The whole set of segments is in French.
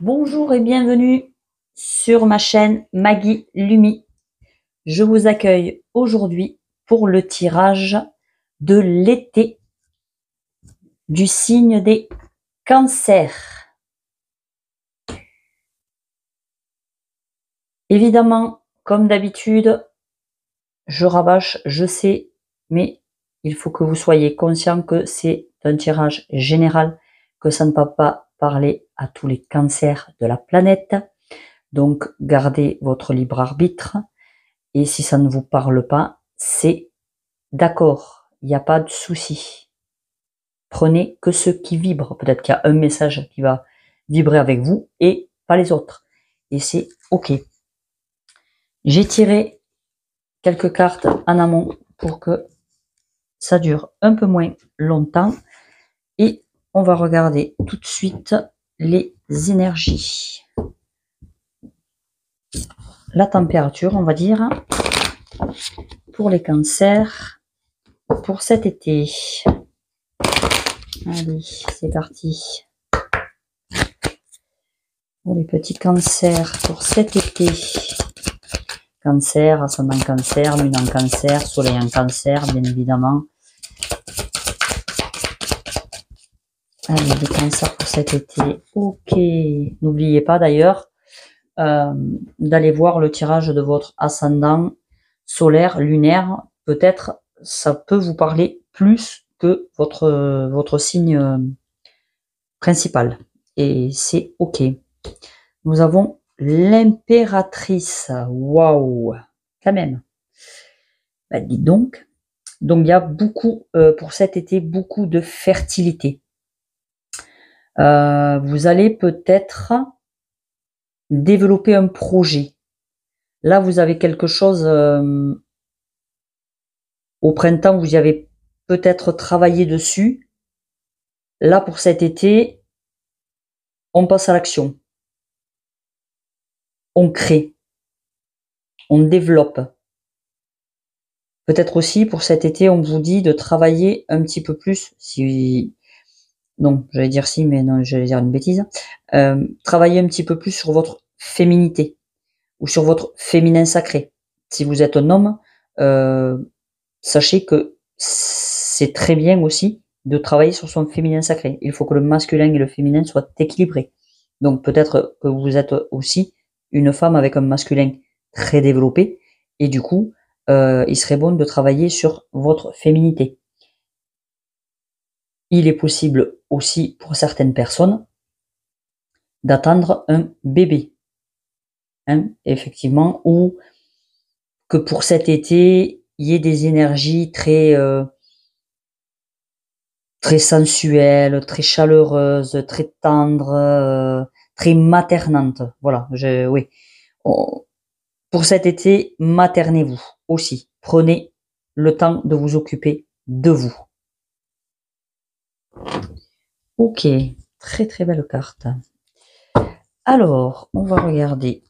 Bonjour et bienvenue sur ma chaîne Maggie Lumi. Je vous accueille aujourd'hui pour le tirage de l'été du signe des cancers. Évidemment, comme d'habitude, je rabâche, je sais, mais il faut que vous soyez conscient que c'est un tirage général, que ça ne peut pas parler à tous les cancers de la planète. Donc, gardez votre libre arbitre. Et si ça ne vous parle pas, c'est d'accord, il n'y a pas de souci. Prenez que ce qui vibre. Peut-être qu'il y a un message qui va vibrer avec vous et pas les autres. Et c'est OK. J'ai tiré quelques cartes en amont pour que ça dure un peu moins longtemps. Et on va regarder tout de suite les énergies. La température, on va dire, pour les cancers pour cet été. Allez, c'est parti. Pour les petits cancers pour cet été. Cancer, ascendant cancer, lune en cancer, soleil en cancer, bien évidemment. Allez, les cancers pour cet été. Ok. N'oubliez pas d'ailleurs d'aller voir le tirage de votre ascendant solaire, lunaire. Peut-être ça peut vous parler plus que votre signe principal. Et c'est ok. Nous avons l'impératrice. Waouh, quand même. Bah, dites donc. Donc il y a beaucoup pour cet été, beaucoup de fertilité. Vous allez peut-être développer un projet. Là, vous avez quelque chose au printemps, vous y avez peut-être travaillé dessus. Là, pour cet été, on passe à l'action. On crée. On développe. Peut-être aussi, pour cet été, on vous dit de travailler un petit peu plus. Non, j'allais dire si, mais non, j'allais dire une bêtise. Travailler un petit peu plus sur votre féminité ou sur votre féminin sacré. Si vous êtes un homme, sachez que c'est très bien aussi de travailler sur son féminin sacré. Il faut que le masculin et le féminin soient équilibrés. Donc peut-être que vous êtes aussi une femme avec un masculin très développé et du coup, il serait bon de travailler sur votre féminité. Il est possible aussi pour certaines personnes d'attendre un bébé. Effectivement, ou que pour cet été, il y ait des énergies très sensuelles, très chaleureuses, très tendres, très maternantes. Voilà, oui. Pour cet été, maternez-vous aussi. Prenez le temps de vous occuper de vous. Ok, très très belle carte. Alors, on va regarder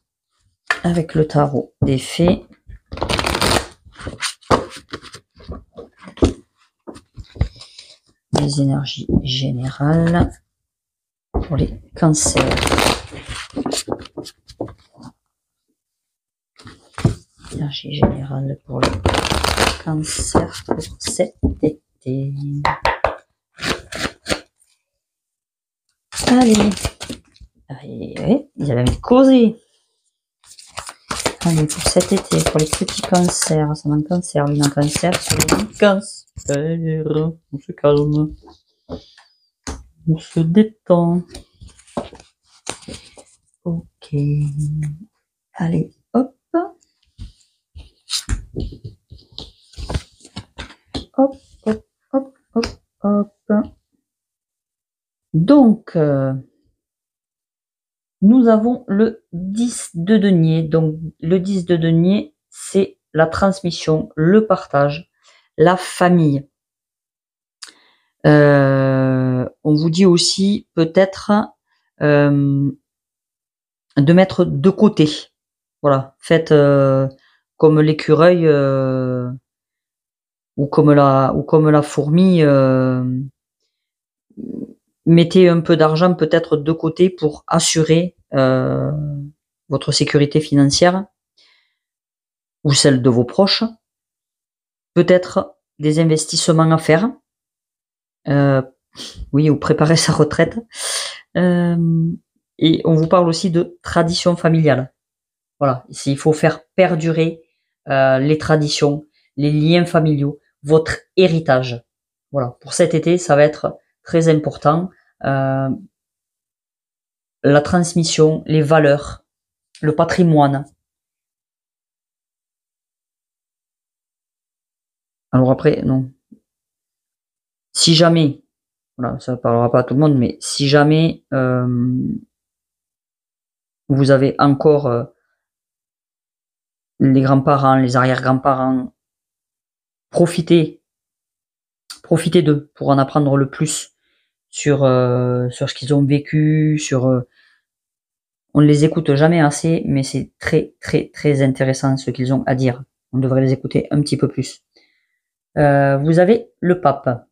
avec le tarot des fées. Les énergies générales pour les cancers. Énergie générale pour les cancers pour cet été. Allez, ils avaient mis causé. Allez, pour cet été, pour les petits cancers, c'est un cancer, lune en cancer, sur le cancer. On se calme. On se détend. Ok. Allez, hop. Hop, hop, hop, hop, hop. Donc, nous avons le 10 de denier. Donc, le 10 de denier, c'est la transmission, le partage, la famille. On vous dit aussi peut-être de mettre de côté. Voilà, faites comme l'écureuil ou comme la fourmi. Mettez un peu d'argent peut-être de côté pour assurer votre sécurité financière ou celle de vos proches. Peut-être des investissements à faire. Oui, ou préparer sa retraite. Et on vous parle aussi de tradition familiale. Voilà, il faut faire perdurer les traditions, les liens familiaux, votre héritage. Voilà, pour cet été, ça va être très important. La transmission, les valeurs, le patrimoine. Alors après, non. Si jamais, voilà, ça ne parlera pas à tout le monde, mais si jamais vous avez encore les grands-parents, les arrière-grands-parents, profitez d'eux pour en apprendre le plus sur ce qu'ils ont vécu, on ne les écoute jamais assez, mais c'est très très très intéressant ce qu'ils ont à dire. On devrait les écouter un petit peu plus. Vous avez le pape.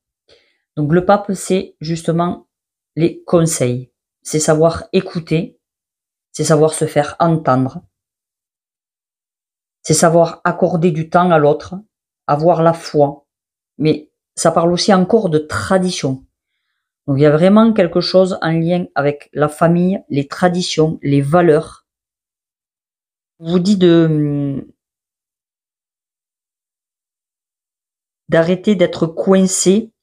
Donc le pape, c'est justement les conseils. C'est savoir écouter, c'est savoir se faire entendre, c'est savoir accorder du temps à l'autre, avoir la foi. Mais ça parle aussi encore de tradition. Donc il y a vraiment quelque chose en lien avec la famille, les traditions, les valeurs. On vous dit d'arrêter d'être coincé.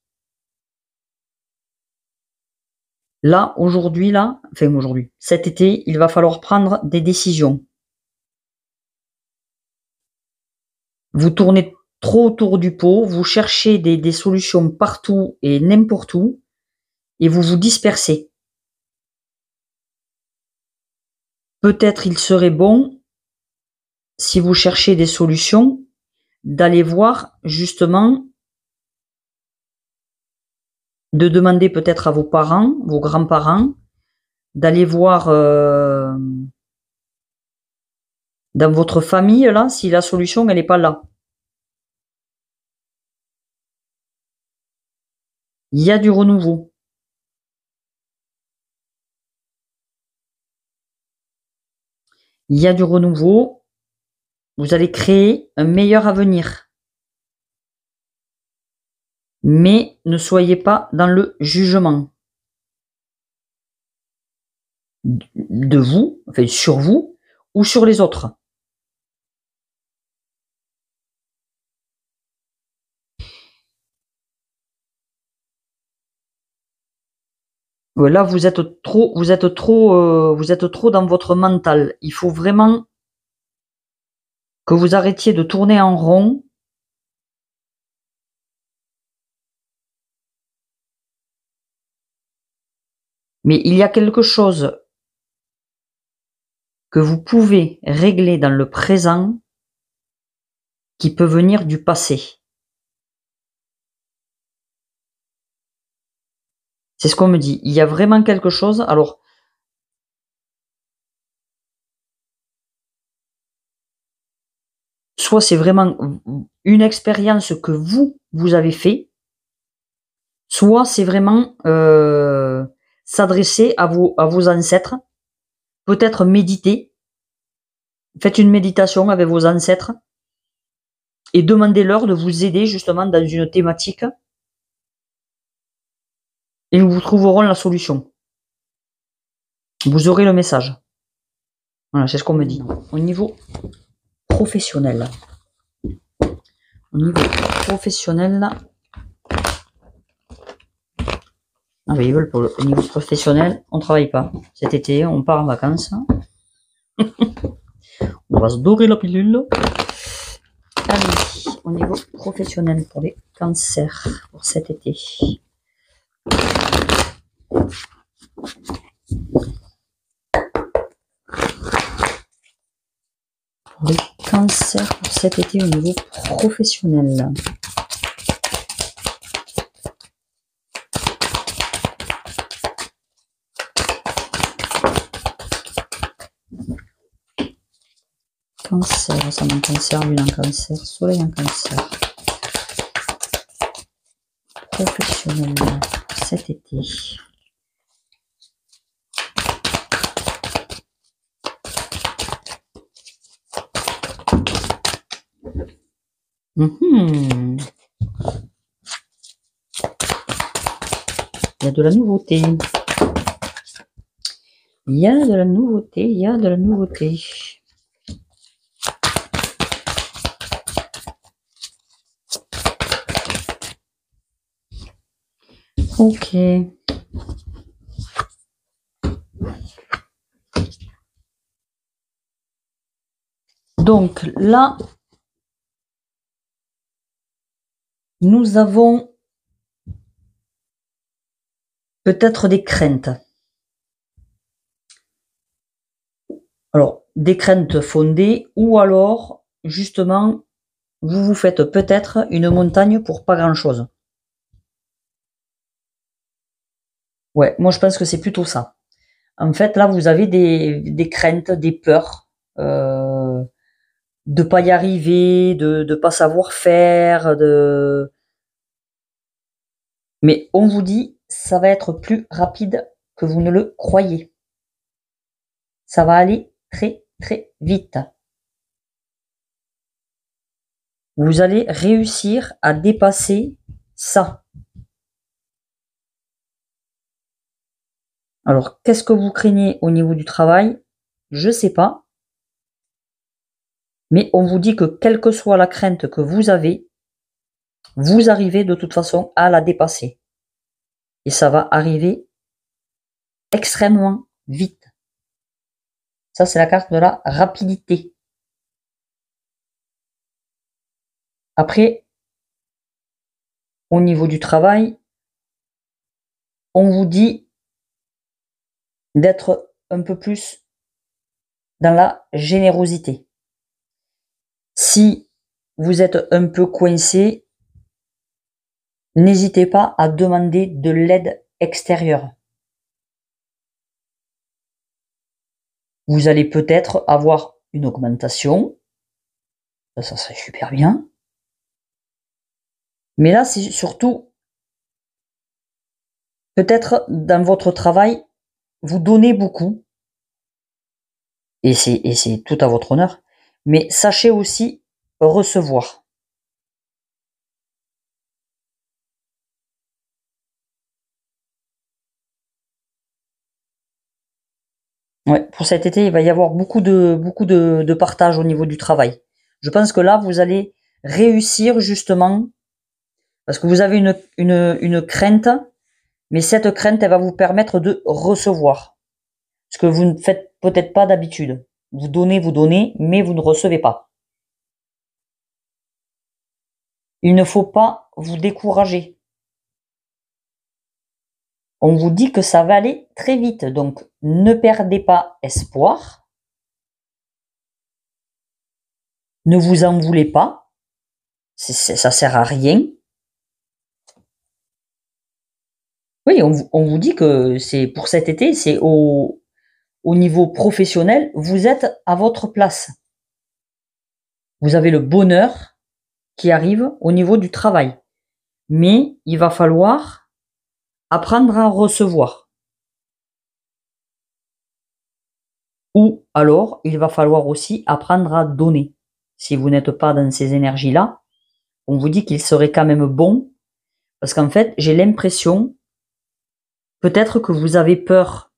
Là, aujourd'hui, cet été, il va falloir prendre des décisions. Vous tournez trop autour du pot, vous cherchez des solutions partout et n'importe où, et vous vous dispersez. Peut-être il serait bon, si vous cherchez des solutions, d'aller voir justement, de demander peut-être à vos parents, vos grands-parents, d'aller voir dans votre famille là si la solution elle n'est pas là. Il y a du renouveau. Il y a du renouveau. Vous allez créer un meilleur avenir. Mais ne soyez pas dans le jugement de vous, enfin sur vous ou sur les autres. Là, vous êtes trop dans votre mental. Il faut vraiment que vous arrêtiez de tourner en rond. Mais il y a quelque chose que vous pouvez régler dans le présent qui peut venir du passé. C'est ce qu'on me dit. Il y a vraiment quelque chose. Alors, soit c'est vraiment une expérience que vous avez fait, soit c'est vraiment s'adresser à vos ancêtres, peut-être méditer, faites une méditation avec vos ancêtres et demandez-leur de vous aider justement dans une thématique et ils vous trouveront la solution. Vous aurez le message. Voilà, c'est ce qu'on me dit. Au niveau professionnel. Au niveau professionnel, là. Ah ben ils veulent pour le niveau professionnel, on travaille pas. Cet été, on part en vacances. On va se dorer la pilule. Allez, au niveau professionnel pour les cancers pour cet été. Pour les cancers pour cet été au niveau professionnel. Cancer, ça m'en cancer, lune en cancer, soleil en cancer. Professionnel cet été. Il y a de la nouveauté. Il y a de la nouveauté, il y a de la nouveauté. Ok. Donc là, nous avons peut-être des craintes. Alors, des craintes fondées ou alors, justement, vous vous faites peut-être une montagne pour pas grand-chose. Ouais, moi je pense que c'est plutôt ça. En fait, là, vous avez des craintes, des peurs, de pas y arriver, de pas savoir faire, mais on vous dit, ça va être plus rapide que vous ne le croyez. Ça va aller très, très vite. Vous allez réussir à dépasser ça. Alors, qu'est-ce que vous craignez au niveau du travail? Je sais pas. Mais on vous dit que quelle que soit la crainte que vous avez, vous arrivez de toute façon à la dépasser. Et ça va arriver extrêmement vite. Ça, c'est la carte de la rapidité. Après, au niveau du travail, on vous dit d'être un peu plus dans la générosité. Si vous êtes un peu coincé, n'hésitez pas à demander de l'aide extérieure. Vous allez peut-être avoir une augmentation. Ça serait super bien. Mais là, c'est surtout, peut-être dans votre travail, vous donnez beaucoup. Et c'est tout à votre honneur. Mais sachez aussi recevoir. Ouais, pour cet été, il va y avoir beaucoup de partage au niveau du travail. Je pense que là, vous allez réussir justement, parce que vous avez une crainte, mais cette crainte, elle va vous permettre de recevoir. Ce que vous ne faites peut-être pas d'habitude. Vous donnez, mais vous ne recevez pas. Il ne faut pas vous décourager. On vous dit que ça va aller très vite, donc ne perdez pas espoir. Ne vous en voulez pas. Ça sert à rien. Oui, on vous dit que c'est pour cet été, c'est au niveau professionnel, vous êtes à votre place. Vous avez le bonheur qui arrive au niveau du travail. Mais il va falloir apprendre à recevoir. Ou alors, il va falloir aussi apprendre à donner. Si vous n'êtes pas dans ces énergies-là, on vous dit qu'il serait quand même bon, parce qu'en fait, j'ai l'impression, peut-être que vous avez peur.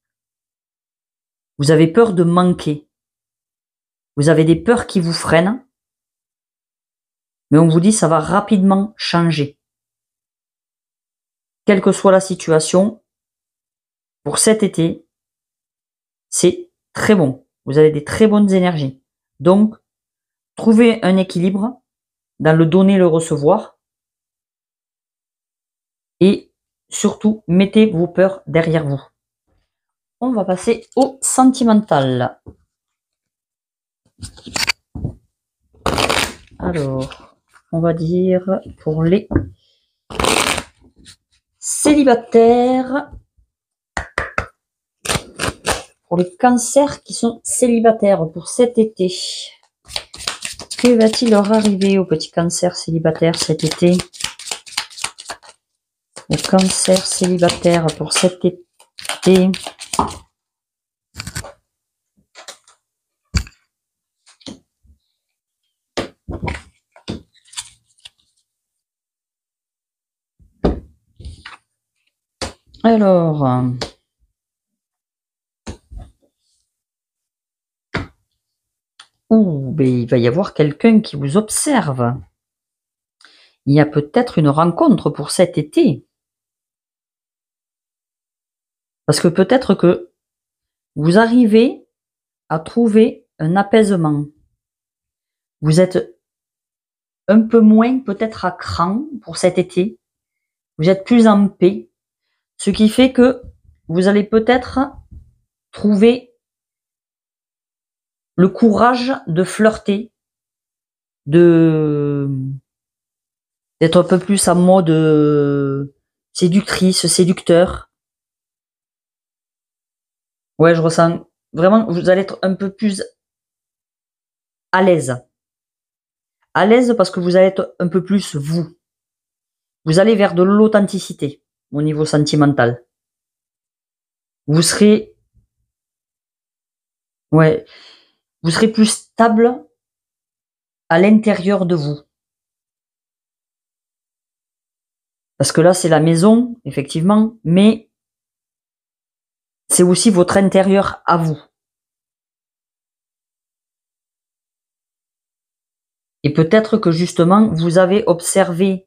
Vous avez peur de manquer. Vous avez des peurs qui vous freinent, mais on vous dit ça va rapidement changer. Quelle que soit la situation, pour cet été, c'est très bon. Vous avez des très bonnes énergies. Donc, trouvez un équilibre dans le donner et le recevoir. Et surtout, mettez vos peurs derrière vous. On va passer au sentimental. Alors, on va dire pour les célibataires, pour les cancers qui sont célibataires pour cet été. Que va-t-il leur arriver aux petits cancers célibataires cet été? Les cancers célibataires pour cet été. Alors, ben, il va y avoir quelqu'un qui vous observe. Il y a peut-être une rencontre pour cet été. Parce que peut-être que vous arrivez à trouver un apaisement. Vous êtes un peu moins peut-être à cran pour cet été. Vous êtes plus en paix. Ce qui fait que vous allez peut-être trouver le courage de flirter, d'être un peu plus en mode séductrice, séducteur. Ouais, je ressens vraiment, vous allez être un peu plus à l'aise. À l'aise parce que vous allez être un peu plus vous. Vous allez vers de l'authenticité au niveau sentimental. Vous serez, ouais, vous serez plus stable à l'intérieur de vous. Parce que là, c'est la maison, effectivement, mais c'est aussi votre intérieur à vous. Et peut-être que justement, vous avez observé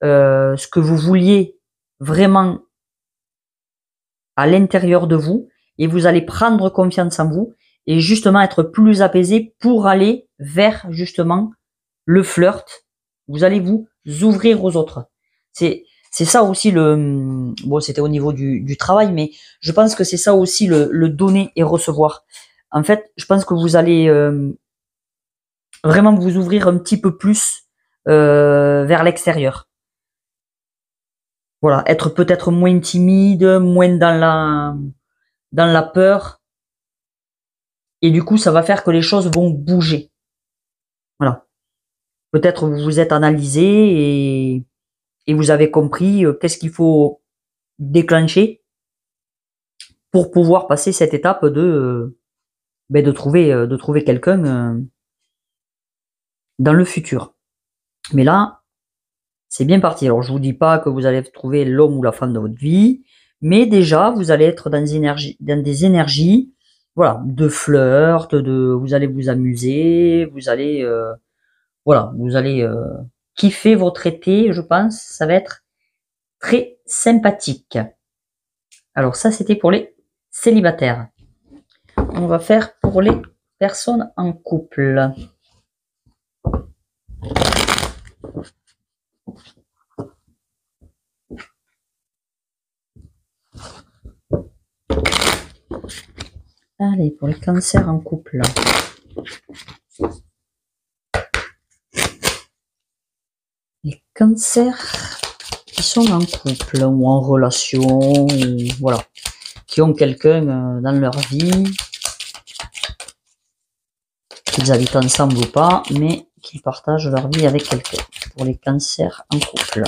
ce que vous vouliez vraiment à l'intérieur de vous, et vous allez prendre confiance en vous, et justement être plus apaisé pour aller vers justement le flirt. Vous allez vous ouvrir aux autres. C'est ça aussi le, bon, c'était au niveau du travail, mais je pense que c'est ça aussi le donner et recevoir. En fait, je pense que vous allez vraiment vous ouvrir un petit peu plus vers l'extérieur. Voilà, être peut-être moins timide, moins dans la peur, et du coup, ça va faire que les choses vont bouger. Voilà. Peut-être vous vous êtes analysé et vous avez compris qu'est-ce qu'il faut déclencher pour pouvoir passer cette étape de trouver quelqu'un dans le futur. Mais là, c'est bien parti. Alors, je vous dis pas que vous allez trouver l'homme ou la femme de votre vie, mais déjà, vous allez être dans des énergies, voilà, de flirt, vous allez vous amuser, vous allez, voilà, vous allez kiffer votre été, je pense. Ça va être très sympathique. Alors ça, c'était pour les célibataires. On va faire pour les personnes en couple. Allez, pour les cancers en couple. Les cancers qui sont en couple ou en relation, ou, voilà, qui ont quelqu'un dans leur vie, qu'ils habitent ensemble ou pas, mais qui partagent leur vie avec quelqu'un. Pour les cancers en couple.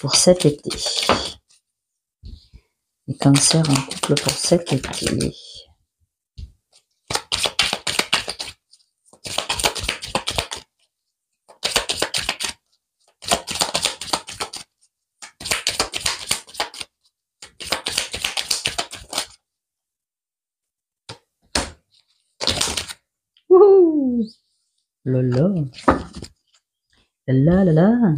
Pour cet été. Les cancers en couple pour cet été. Wouhou! Lala. La la la.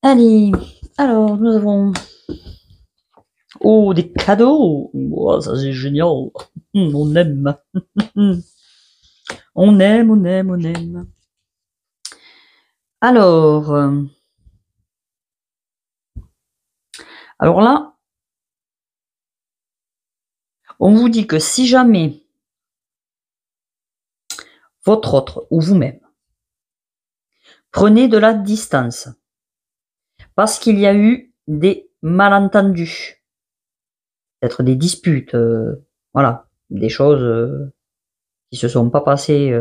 Allez, alors nous avons des cadeaux. Oh, ça c'est génial. On aime. On aime, on aime, on aime. Alors, alors là, on vous dit que si jamais votre autre ou vous-même prenez de la distance parce qu'il y a eu des malentendus, peut-être des disputes, voilà, des choses qui se sont pas passées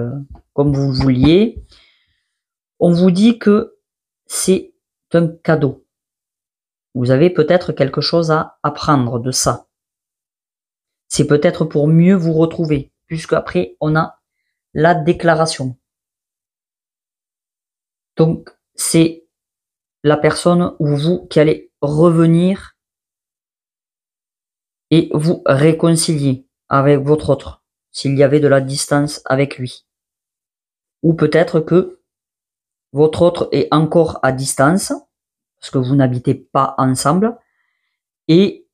comme vous vouliez, on vous dit que c'est un cadeau. Vous avez peut-être quelque chose à apprendre de ça. C'est peut-être pour mieux vous retrouver, puisqu'après on a la déclaration. Donc c'est la personne ou vous qui allez revenir et vous réconcilier avec votre autre, s'il y avait de la distance avec lui. Ou peut-être que votre autre est encore à distance, parce que vous n'habitez pas ensemble, et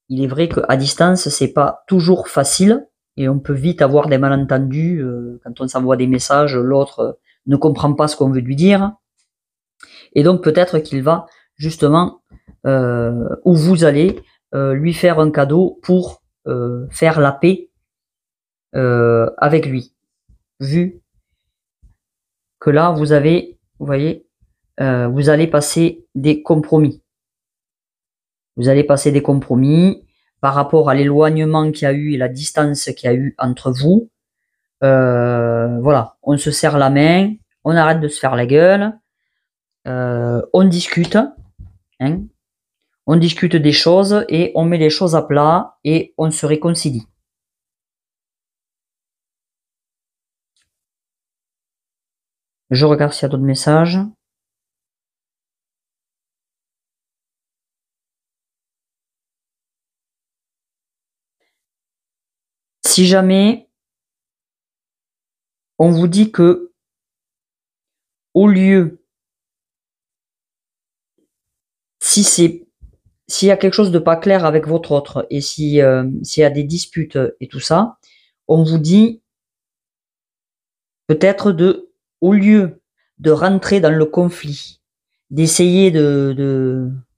il est vrai qu'à distance, c'est pas toujours facile, et on peut vite avoir des malentendus, quand on s'envoie des messages, l'autre ne comprend pas ce qu'on veut lui dire, et donc peut-être qu'il va justement, ou vous allez lui faire un cadeau pour faire la paix avec lui. Vu que là, vous voyez, vous allez passer des compromis. Vous allez passer des compromis par rapport à l'éloignement qu'il y a eu et la distance qu'il y a eu entre vous. Voilà, on se serre la main, on arrête de se faire la gueule, on discute, hein, on discute des choses et on met les choses à plat et on se réconcilie. Je regarde s'il y a d'autres messages. Si jamais on vous dit que au lieu, s'il y a quelque chose de pas clair avec votre autre et s'il y a des disputes et tout ça, on vous dit peut-être au lieu de rentrer dans le conflit, d'essayer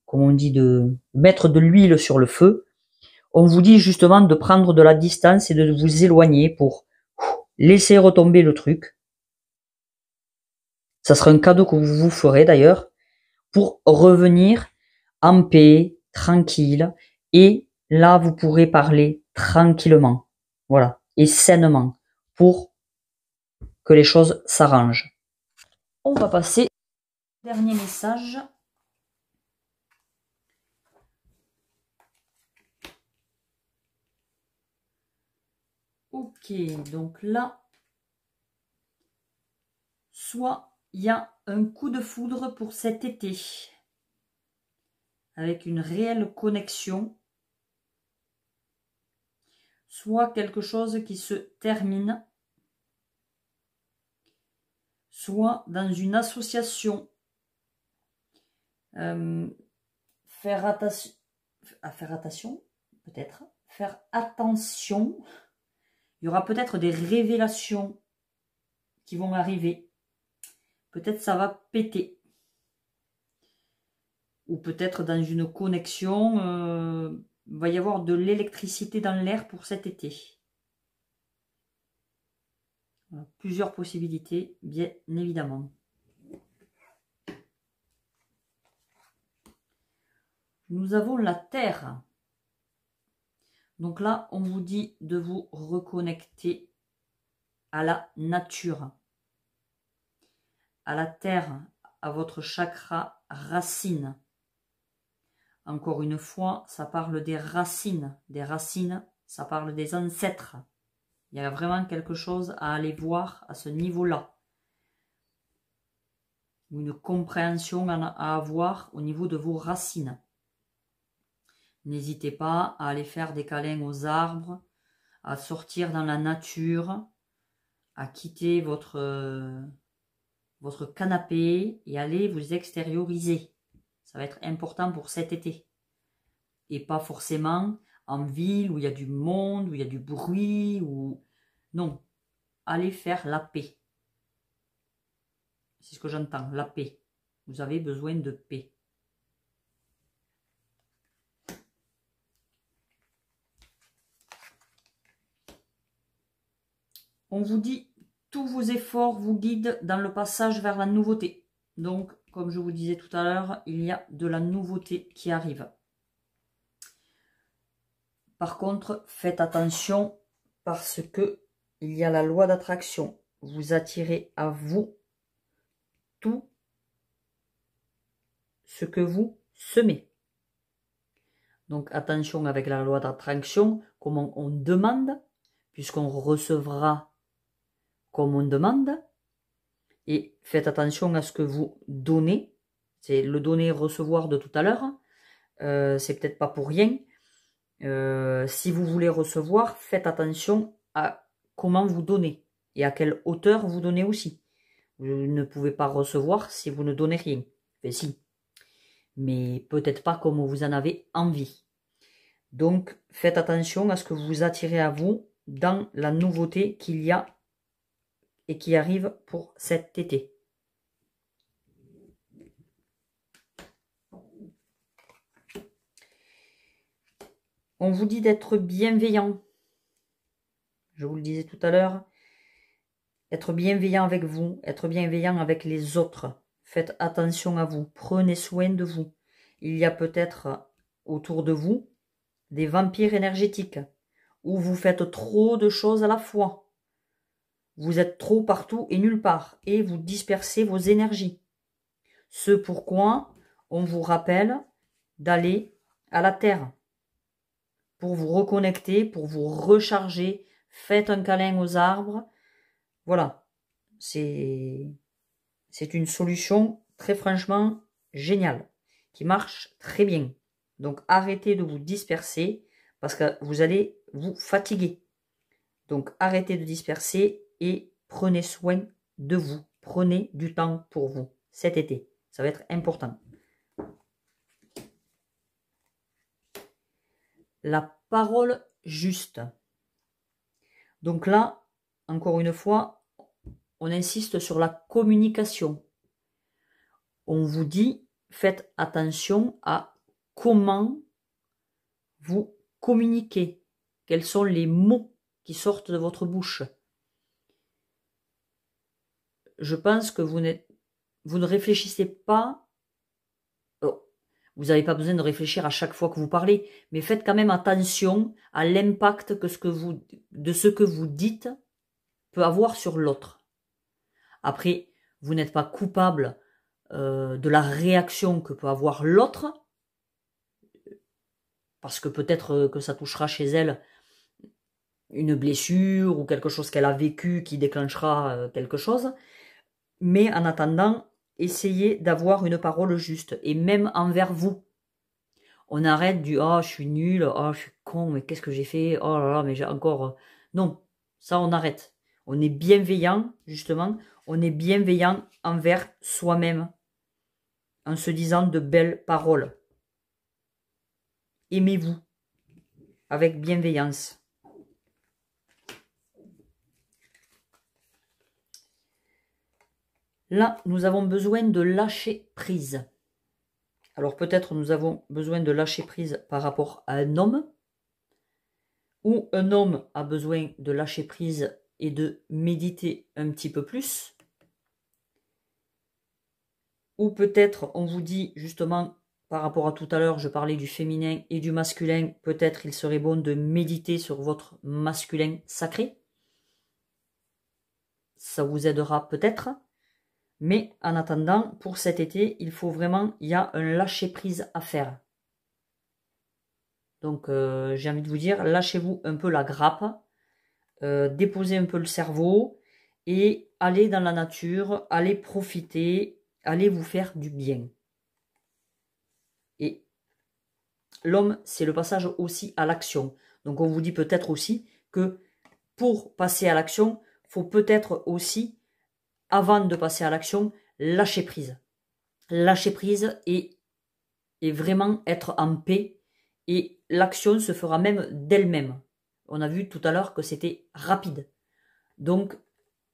comment on dit, de mettre de l'huile sur le feu, on vous dit justement de prendre de la distance et de vous éloigner pour laisser retomber le truc. Ça sera un cadeau que vous vous ferez d'ailleurs pour revenir en paix, tranquille, et là vous pourrez parler tranquillement, voilà, et sainement, pour que les choses s'arrangent. On va passer au dernier message. Ok, donc là, soit il y a un coup de foudre pour cet été, avec une réelle connexion, soit quelque chose qui se termine, soit dans une association. Faire attention, peut-être. Faire attention. Il y aura peut-être des révélations qui vont arriver. Peut-être ça va péter. Ou peut-être dans une connexion, il va y avoir de l'électricité dans l'air pour cet été. Voilà, plusieurs possibilités, bien évidemment. Nous avons la Terre. Donc là, on vous dit de vous reconnecter à la nature, à la Terre, à votre chakra racine. Encore une fois, ça parle des racines. Des racines, ça parle des ancêtres. Il y a vraiment quelque chose à aller voir à ce niveau-là. Une compréhension à avoir au niveau de vos racines. N'hésitez pas à aller faire des câlins aux arbres, à sortir dans la nature, à quitter votre canapé et aller vous extérioriser. Ça va être important pour cet été. Et pas forcément en ville où il y a du monde, où il y a du bruit, ou non. Allez faire la paix. C'est ce que j'entends, la paix. Vous avez besoin de paix. On vous dit, tous vos efforts vous guident dans le passage vers la nouveauté. Donc, comme je vous disais tout à l'heure, il y a de la nouveauté qui arrive. Par contre, faites attention parce que il y a la loi d'attraction. Vous attirez à vous tout ce que vous semez. Donc attention avec la loi d'attraction, comment on demande, puisqu'on recevra comme on demande. Et faites attention à ce que vous donnez, C'est le donner-recevoir de tout à l'heure. C'est peut-être pas pour rien. Si vous voulez recevoir, faites attention à comment vous donnez et à quelle hauteur vous donnez aussi. Vous ne pouvez pas recevoir si vous ne donnez rien. Enfin, si. Mais peut-être pas comme vous en avez envie. Donc, faites attention à ce que vous attirez à vous dans la nouveauté qu'il y a et qui arrive pour cet été. On vous dit d'être bienveillant. Je vous le disais tout à l'heure. Être bienveillant avec vous, être bienveillant avec les autres. Faites attention à vous, prenez soin de vous. Il y a peut-être autour de vous des vampires énergétiques, où vous faites trop de choses à la fois. Vous êtes trop partout et nulle part, et vous dispersez vos énergies. Ce pourquoi on vous rappelle d'aller à la terre, pour vous reconnecter, pour vous recharger. Faites un câlin aux arbres. Voilà, c'est une solution très franchement géniale, qui marche très bien. Donc arrêtez de vous disperser, parce que vous allez vous fatiguer. Donc arrêtez de disperser et prenez soin de vous. Prenez du temps pour vous cet été. Ça va être important. La parole juste. Donc là, encore une fois, on insiste sur la communication. On vous dit, faites attention à comment vous communiquez. Quels sont les mots qui sortent de votre bouche. Je pense que vous ne réfléchissez pas. Vous n'avez pas besoin de réfléchir à chaque fois que vous parlez, mais faites quand même attention à l'impact de ce que vous dites peut avoir sur l'autre. Après, vous n'êtes pas coupable de la réaction que peut avoir l'autre, parce que peut-être que ça touchera chez elle une blessure ou quelque chose qu'elle a vécu qui déclenchera quelque chose. Mais en attendant, essayez d'avoir une parole juste, et même envers vous. On arrête du « oh, je suis nul, oh, je suis con, mais qu'est-ce que j'ai fait, oh là là, mais j'ai encore... » Non, ça on arrête. On est bienveillant, justement, on est bienveillant envers soi-même, en se disant de belles paroles. Aimez-vous, avec bienveillance. Là, nous avons besoin de lâcher prise. Alors peut-être nous avons besoin de lâcher prise par rapport à un homme, ou un homme a besoin de lâcher prise et de méditer un petit peu plus. Ou peut-être on vous dit justement, par rapport à tout à l'heure, je parlais du féminin et du masculin, peut-être il serait bon de méditer sur votre masculin sacré. Ça vous aidera peut-être. Mais en attendant, pour cet été, il y a un lâcher-prise à faire. Donc j'ai envie de vous dire, lâchez-vous un peu la grappe, déposez un peu le cerveau et allez dans la nature, allez profiter, allez vous faire du bien. Et l'homme, c'est le passage aussi à l'action. Donc on vous dit peut-être aussi que pour passer à l'action, il faut peut-être aussi, avant de passer à l'action, lâcher prise. Lâcher prise et vraiment être en paix. Et l'action se fera même d'elle-même. On a vu tout à l'heure que c'était rapide. Donc,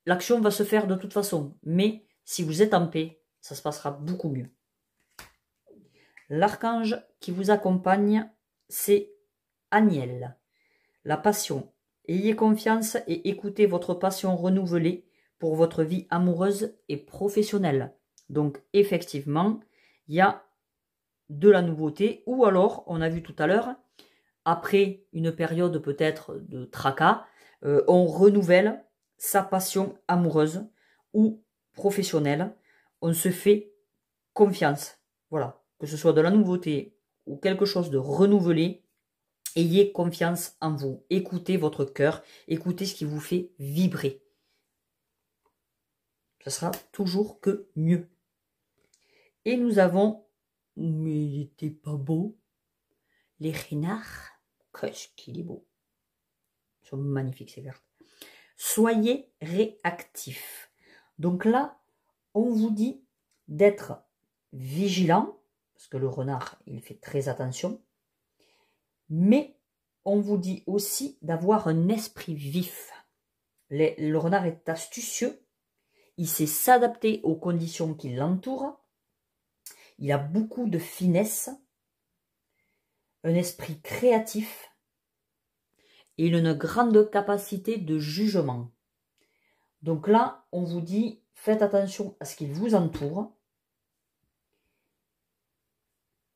l'action va se faire de toute façon. Mais si vous êtes en paix, ça se passera beaucoup mieux. L'archange qui vous accompagne, c'est Aniel. La passion. Ayez confiance et écoutez votre passion renouvelée pour votre vie amoureuse et professionnelle. Donc, effectivement, il y a de la nouveauté, ou alors, on a vu tout à l'heure, après une période peut-être de tracas, on renouvelle sa passion amoureuse ou professionnelle, on se fait confiance. Voilà, que ce soit de la nouveauté ou quelque chose de renouvelé, ayez confiance en vous, écoutez votre cœur, écoutez ce qui vous fait vibrer. Ça sera toujours que mieux. Et nous avons, mais il était pas beau, les renards. Qu'est-ce qu'il est beau. Ils sont magnifiques ces cartes. Soyez réactifs. Donc là, on vous dit d'être vigilant, parce que le renard, il fait très attention. Mais on vous dit aussi d'avoir un esprit vif. Le renard est astucieux. Il sait s'adapter aux conditions qui l'entourent. Il a beaucoup de finesse, un esprit créatif et une grande capacité de jugement. Donc là, on vous dit, faites attention à ce qui vous entoure.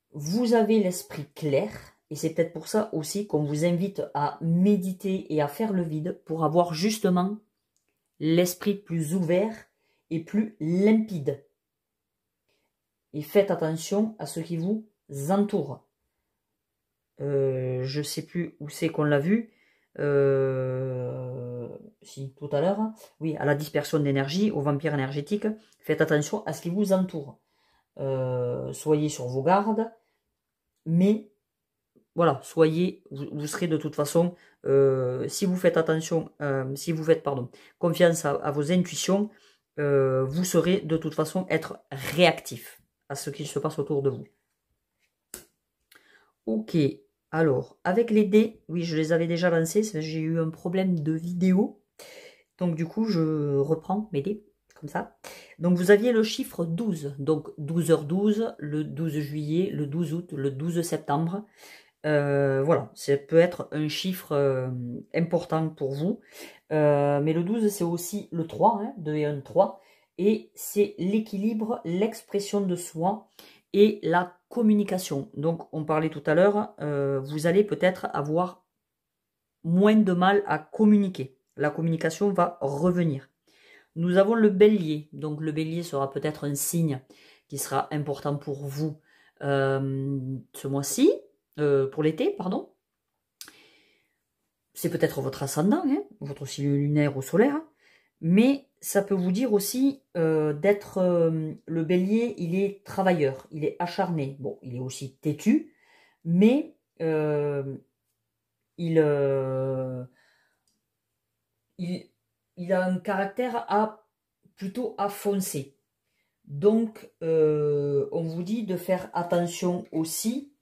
Vous avez l'esprit clair et c'est peut-être pour ça aussi qu'on vous invite à méditer et à faire le vide pour avoir justement l'esprit plus ouvert et plus limpide. Et faites attention à ce qui vous entoure. Je ne sais plus où c'est qu'on l'a vu. Si, tout à l'heure. Oui, à la dispersion d'énergie, aux vampires énergétiques. Faites attention à ce qui vous entoure. Soyez sur vos gardes. Mais, voilà, vous serez de toute façon, si vous faites attention, si vous faites, confiance à vos intuitions, vous serez de toute façon être réactif à ce qui se passe autour de vous. Ok, alors, avec les dés, oui, je les avais déjà lancés, j'ai eu un problème de vidéo, donc du coup, je reprends mes dés, comme ça. Donc, vous aviez le chiffre 12, donc 12h12, le 12 juillet, le 12 août, le 12 septembre. Voilà, ça peut être un chiffre important pour vous, mais le 12, c'est aussi le 3, hein, 2 et 1, 3, et c'est l'équilibre, l'expression de soi et la communication. Donc, on parlait tout à l'heure, vous allez peut-être avoir moins de mal à communiquer. La communication va revenir. Nous avons le bélier. Donc, le bélier sera peut-être un signe qui sera important pour vous ce mois-ci, pour l'été, pardon. C'est peut-être votre ascendant, hein, votre signe lunaire ou solaire. Mais ça peut vous dire aussi d'être le bélier, il est travailleur, il est acharné. Bon, il est aussi têtu, mais il a un caractère plutôt à foncer. Donc, on vous dit de faire attention aussi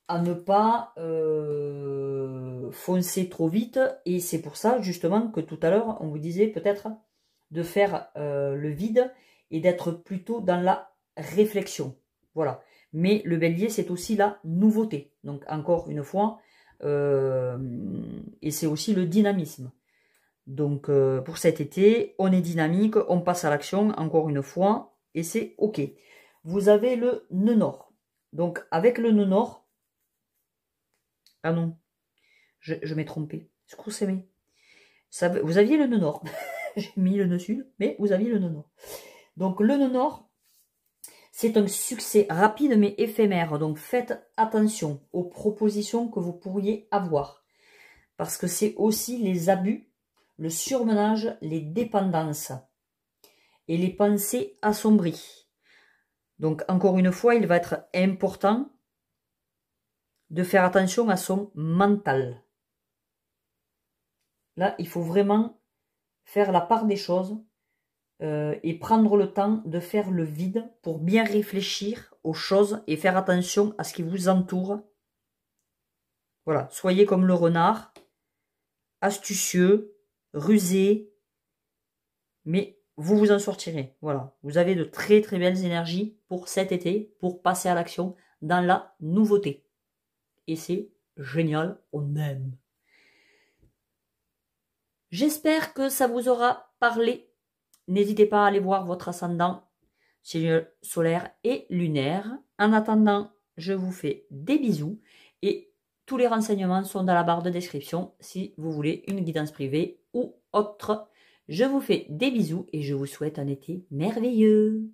à ne pas foncer trop vite. Et c'est pour ça, justement, que tout à l'heure, on vous disait peut-être de faire le vide et d'être plutôt dans la réflexion. Voilà. Mais le bélier, c'est aussi la nouveauté. Donc, encore une fois, et c'est aussi le dynamisme. Donc, pour cet été, on est dynamique, on passe à l'action, encore une fois, et c'est OK. Vous avez le nœud nord. Donc, avec le nœud nord, ah non, je m'ai trompé. Excusez-moi. Vous aviez le nœud nord. J'ai mis le nœud sud, mais vous aviez le nœud nord. Donc, le nœud nord, c'est un succès rapide mais éphémère. Donc, faites attention aux propositions que vous pourriez avoir. Parce que c'est aussi les abus, le surmenage, les dépendances et les pensées assombries. Donc, encore une fois, il va être important de faire attention à son mental. Là, il faut vraiment faire la part des choses et prendre le temps de faire le vide pour bien réfléchir aux choses et faire attention à ce qui vous entoure. Voilà, soyez comme le renard, astucieux, rusé, mais vous vous en sortirez. Voilà, vous avez de très très belles énergies pour cet été, pour passer à l'action dans la nouveauté. Et c'est génial, on aime. J'espère que ça vous aura parlé. N'hésitez pas à aller voir votre ascendant, signe solaire et lunaire. En attendant, je vous fais des bisous et tous les renseignements sont dans la barre de description si vous voulez une guidance privée ou autre. Je vous fais des bisous et je vous souhaite un été merveilleux.